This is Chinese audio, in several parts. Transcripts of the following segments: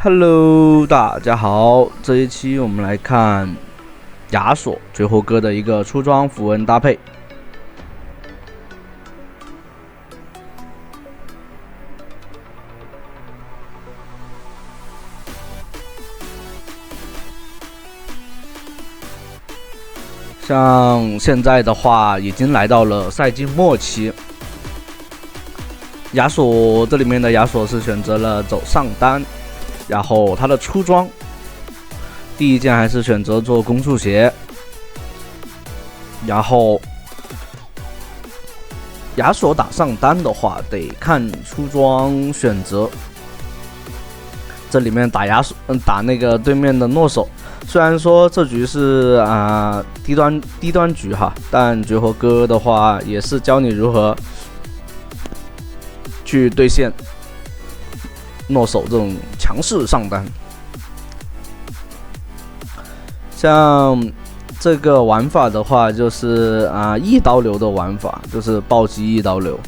Hello，大家好，这一期我们来看亚索绝活哥的一个出装符文搭配。像现在的话，已经来到了赛季末期，亚索这里面的亚索是选择了走上单。然后他的出装，第一件还是选择做攻速鞋。然后亚索打上单的话，得看出装选择。这里面打亚索，打那个对面的诺手。虽然说这局是低端局哈，但绝活哥的话也是教你如何去对线诺手这种强势上单。像这个玩法的话，就是一刀流的玩法，就是暴击一刀流。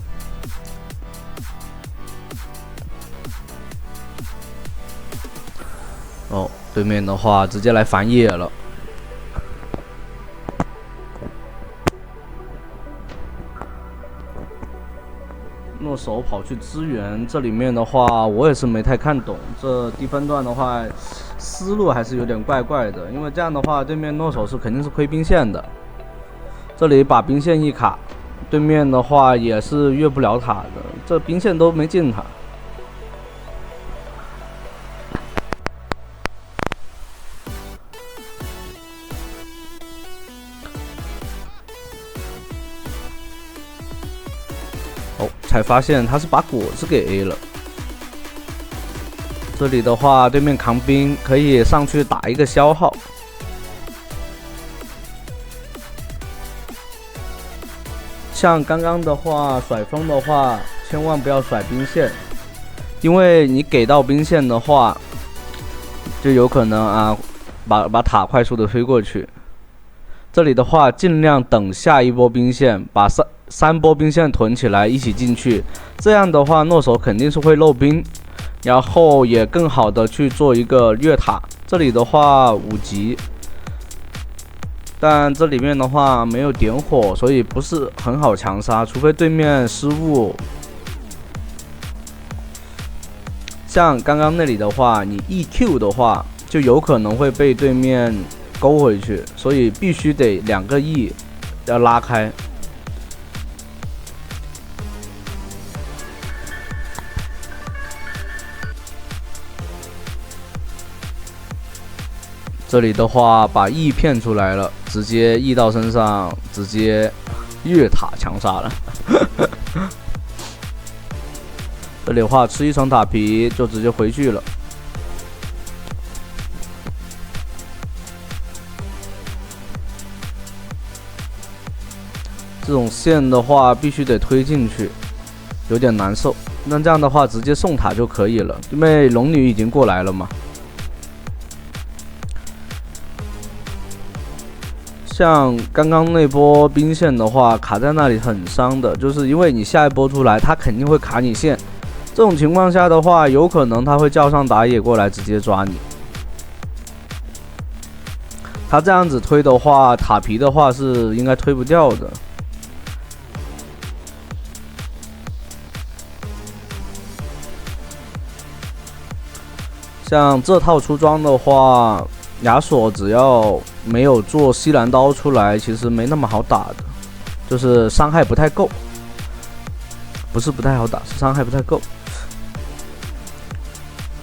哦，对面的话直接来反野了。诺手跑去支援，这里面的话我也是没太看懂，这低分段的话思路还是有点怪怪的，因为这样的话对面诺手是肯定是亏兵线的，这里把兵线一卡，对面的话也是越不了塔的，这兵线都没进塔。才发现他是把果子给 A 了。这里的话，对面扛兵可以上去打一个消耗。像刚刚的话，甩风的话，千万不要甩兵线，因为你给到兵线的话，就有可能把塔快速的推过去。这里的话，尽量等下一波兵线，把三波兵线囤起来一起进去，这样的话诺手肯定是会漏兵，然后也更好的去做一个越塔。这里的话5级，但这里面的话没有点火，所以不是很好强杀，除非对面失误。像刚刚那里的话，你 EQ 的话就有可能会被对面勾回去，所以必须得2个 E 要拉开。这里的话把 E 骗出来了，直接 E 到身上，直接越塔强杀了。这里的话吃一层塔皮就直接回去了。这种线的话必须得推进去，有点难受。那这样的话直接送塔就可以了，因为龙女已经过来了嘛。像刚刚那波兵线的话，卡在那里很伤的，就是因为你下一波出来，他肯定会卡你线。这种情况下的话，有可能他会叫上打野过来直接抓你。他这样子推的话，塔皮的话是应该推不掉的。像这套出装的话，亚索只要没有做西兰刀出来，其实没那么好打的，就是伤害不太够，不是不太好打，是伤害不太够。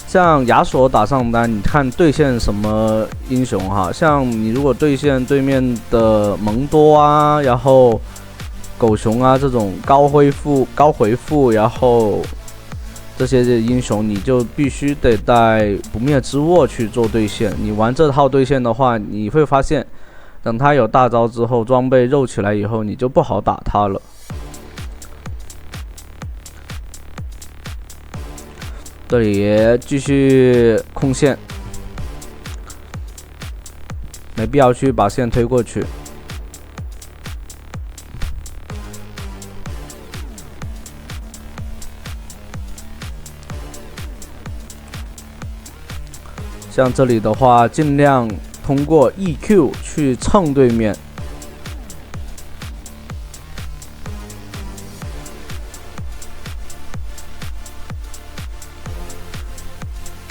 像亚索打上单，你看对线什么英雄哈？像你如果对线对面的蒙多啊，然后狗熊啊这种高回复，然后这些英雄你就必须得带不灭之握去做对线。你玩这套对线的话，你会发现，等他有大招之后，装备肉起来以后，你就不好打他了。这里继续控线，没必要去把线推过去。像这里的话，尽量通过 EQ 去蹭对面。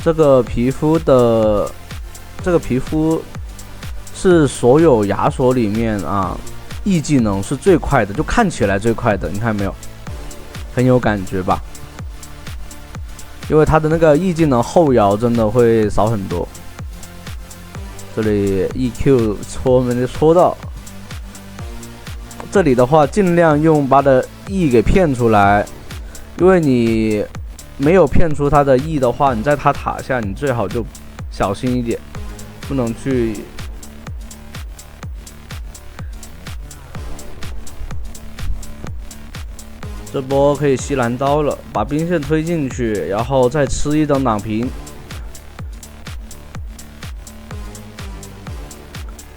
这个皮肤是所有亚索里面啊，E技能是最快的，就看起来最快的，你看没有？很有感觉吧？因为它的那个 E技能后摇真的会少很多。这里 EQ 戳没戳到，这里的话尽量用把的 E 给骗出来，因为你没有骗出他的 E 的话，你在他塔下你最好就小心一点，不能去。这波可以吸蓝刀了，把兵线推进去，然后再吃一等挡平。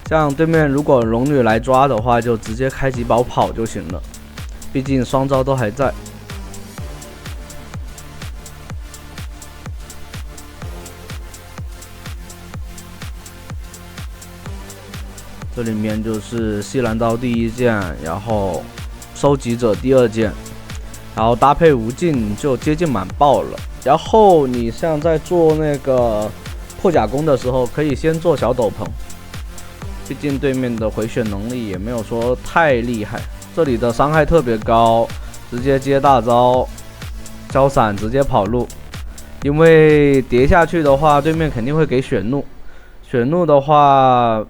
像对面如果龙女来抓的话，就直接开几宝跑就行了，毕竟双招都还在。这里面就是吸蓝刀第一件，然后收集者第二件。然后搭配无尽就接近满爆了。然后你像在做那个破甲弓的时候，可以先做小斗篷，毕竟对面的回血能力也没有说太厉害。这里的伤害特别高，直接接大招，交闪直接跑路。因为叠下去的话，对面肯定会给血怒，血怒的话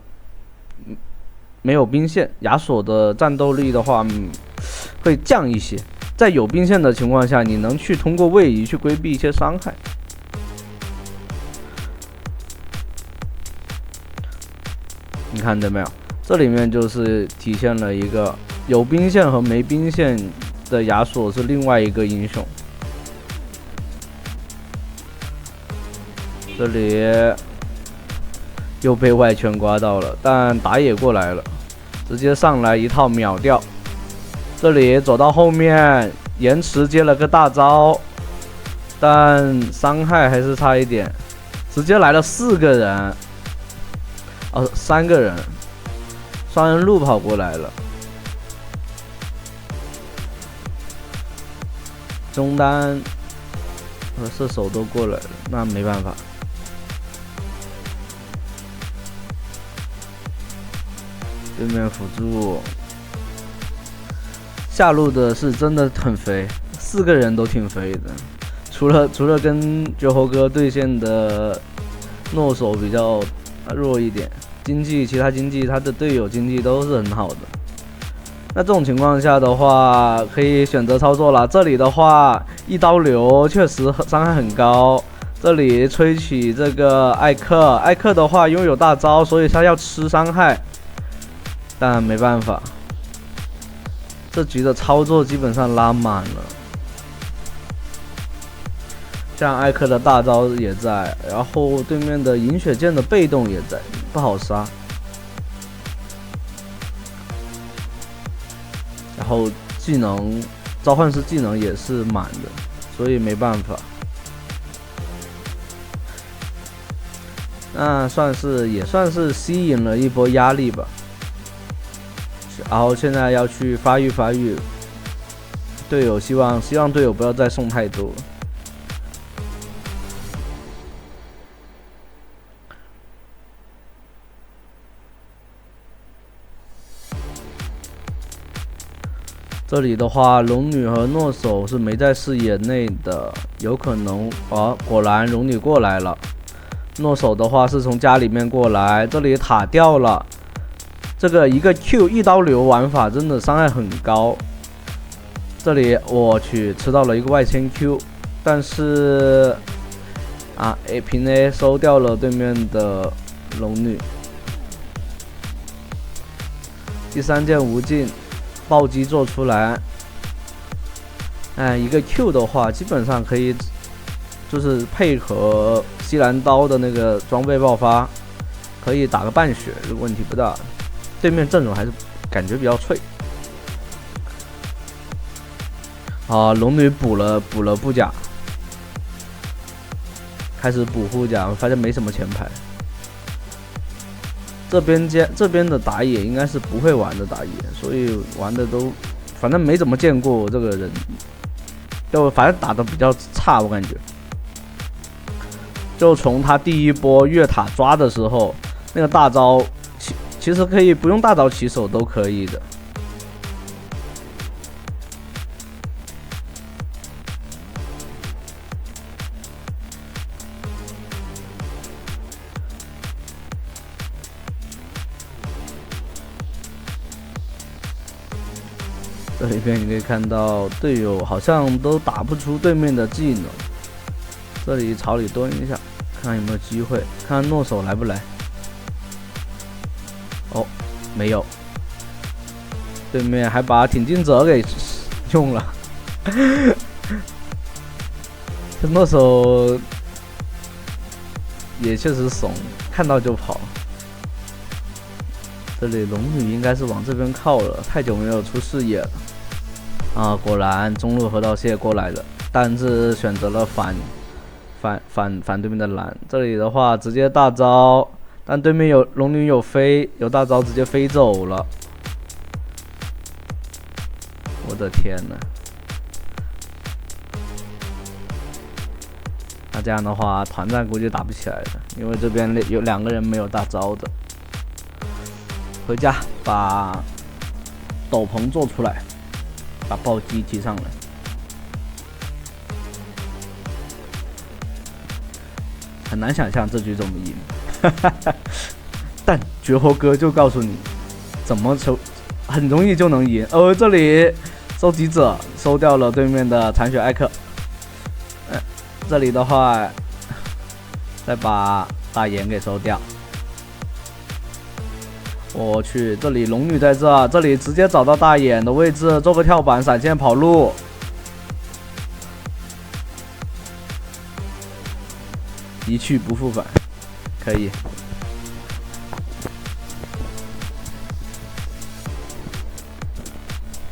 没有兵线，亚索的战斗力的话会降一些。在有兵线的情况下，你能去通过位移去规避一些伤害。你看到没有？这里面就是体现了一个有兵线和没兵线的亚索是另外一个英雄。这里又被外圈刮到了，但打野过来了，直接上来一套秒掉。这里走到后面，延迟接了个大招，但伤害还是差一点，直接来了4个人，3个人，双人路跑过来了，中单和射手都过来了，那没办法。对面辅助下路的是真的很肥，4个人都挺肥的，除了跟绝猴哥对线的诺手比较弱一点，其他经济他的队友经济都是很好的。那这种情况下的话，可以选择操作了。这里的话，一刀流确实伤害很高。这里吹起这个艾克的话拥有大招，所以他要吃伤害，但没办法。这局的操作基本上拉满了，像艾克的大招也在，然后对面的银血剑的被动也在，不好杀。然后技能召唤师技能也是满的，所以没办法。那也算是吸引了一波压力吧。然后现在要去发育，队友希望队友不要再送太多。这里的话，龙女和诺手是没在视野内的，有可能果然龙女过来了。诺手的话是从家里面过来，这里塔掉了。这个一个 Q 一刀流玩法真的伤害很高。这里我去吃到了一个外线 Q， 但是平 A 收掉了对面的龙女。第3件无尽暴击做出来，一个 Q 的话，基本上可以就是配合西兰刀的那个装备爆发，可以打个半血，这个问题不大。对面阵容还是感觉比较脆。龙女补了布甲，开始补护甲，我发现没什么前排。这边的打野应该是不会玩的打野，所以玩的都反正没怎么见过我这个人，就反正打的比较差，我感觉。就从他第一波越塔抓的时候，那个大招其实可以不用大招起手都可以的。这里边你可以看到队友好像都打不出对面的技能，这里朝里蹲一下，看看有没有机会，看看诺手来不来。哦，没有，对面还把挺进者给用了，这诺手也确实怂，看到就跑。这里龙女应该是往这边靠了，太久没有出视野了。啊，果然中路河道蟹过来了，但是选择了反对面的蓝。这里的话直接大招，但对面有龙女有飞，有大招直接飞走了。我的天呐！那这样的话，团战估计打不起来了，因为这边有2个人没有大招的。回家把斗篷做出来，把暴击提上来。很难想象这局怎么赢，但绝活哥就告诉你怎么抽，很容易就能赢。这里收集者收掉了对面的残血艾克，这里的话再把大岩给收掉。我去，这里龙女在这里直接找到大眼的位置，做个跳板闪现跑路。一去不复返，可以。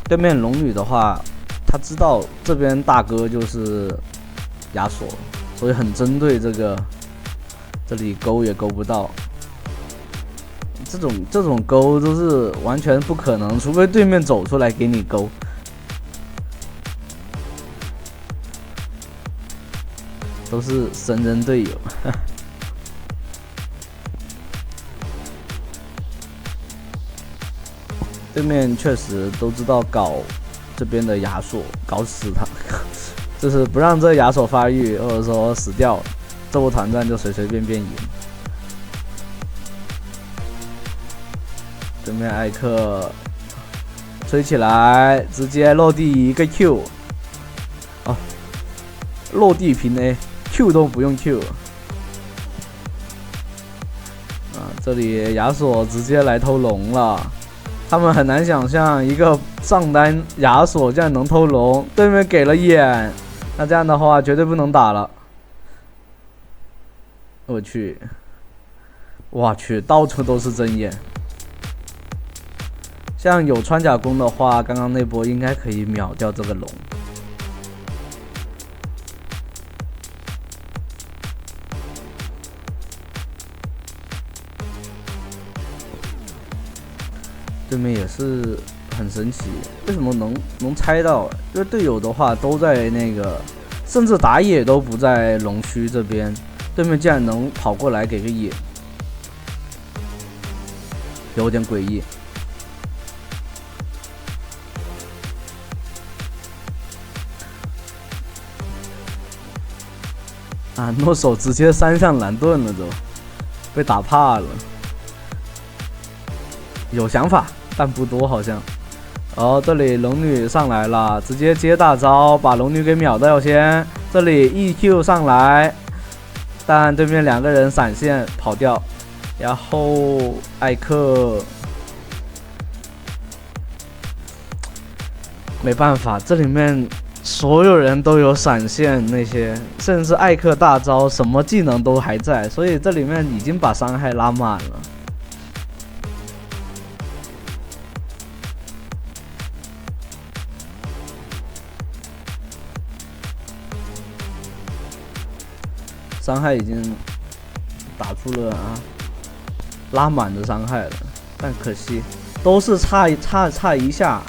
对面龙女的话，她知道这边大哥就是亚索，所以很针对这个，这里勾也勾不到。这种勾都是完全不可能，除非对面走出来给你勾。都是神人队友。对面确实都知道搞这边的亚索，搞死他，就是不让这亚索发育，或者说死掉，这波团战就随随便便赢。对面艾克吹起来，直接落地一个 Q， 哦，落地平 A。Q 都不用 Q 这里亚索直接来偷龙了，他们很难想象一个上单亚索这样能偷龙，对面给了眼，那这样的话绝对不能打了。我去，到处都是针眼。像有穿甲弓的话，刚刚那波应该可以秒掉这个龙。对面也是很神奇，为什么能猜到？因为队友的话都在那个，甚至打野都不在龙区这边，对面竟然能跑过来给个野，有点诡异。诺手直接3项蓝盾了都，被打怕了。有想法。但不多好像。这里龙女上来了，直接接大招，把龙女给秒掉先。这里 EQ 上来，但对面2个人闪现跑掉，然后艾克没办法，这里面所有人都有闪现，那些甚至艾克大招什么技能都还在，所以这里面已经把伤害拉满了。伤害已经打出了拉满的伤害了，但可惜都是差一下，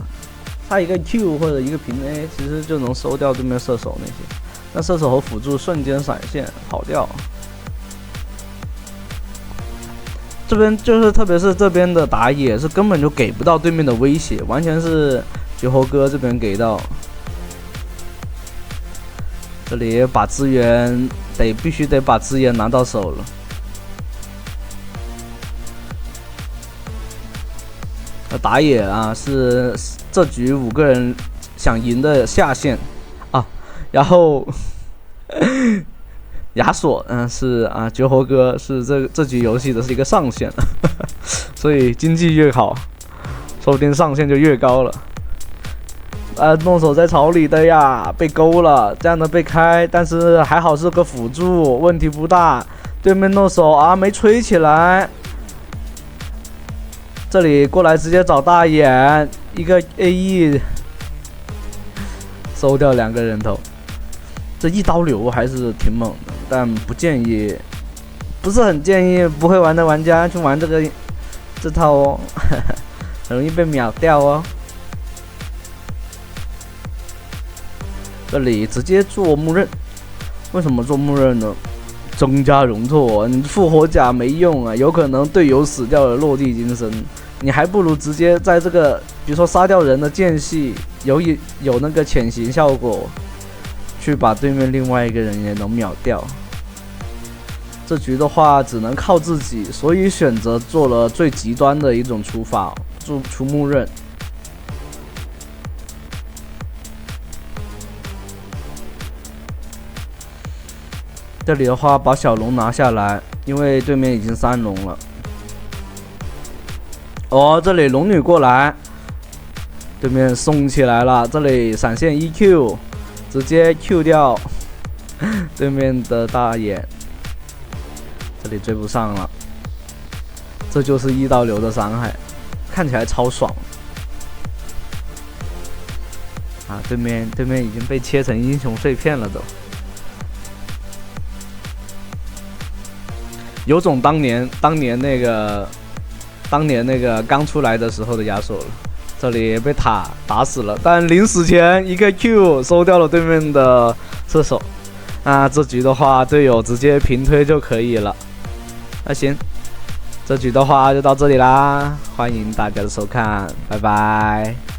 差一个 Q 或者一个平 A， 其实就能收掉对面射手那些。那射手和辅助瞬间闪现跑掉。这边就是特别是这边的打野是根本就给不到对面的威胁，完全是绝猴哥这边给到。这里把资源必须得把资源拿到手了。打野是这局5个人想赢的下线然后亚索是绝猴哥是这局游戏的是一个上限所以经济越好，说不定上限就越高了。弄手在草里的呀，被勾了，这样的被开，但是还好是个辅助，问题不大。对面弄手没吹起来，这里过来直接找大眼，一个 AE 收掉2个人头，这一刀流还是挺猛的，但不建议，不是很建议不会玩的玩家去玩这套哦，很容易被秒掉哦。这里直接做木刃，为什么做木刃呢？增加容错，你复活甲没用有可能队友死掉了落地金身，你还不如直接在这个比如说杀掉人的间隙有那个潜行效果，去把对面另外一个人也能秒掉。这局的话只能靠自己，所以选择做了最极端的一种出法，出木刃。这里的话把小龙拿下来，因为对面已经3龙了。这里龙女过来，对面送起来了，这里闪现 EQ， 直接 Q 掉对面的大眼，这里追不上了，这就是1刀流的伤害，看起来超爽对面已经被切成英雄碎片了都。有种当年那个刚出来的时候的亚索了，这里被塔打死了，但临死前一个 Q 收掉了对面的射手。这局的话队友直接平推就可以了。那行，这局的话就到这里啦，欢迎大家的收看，拜拜。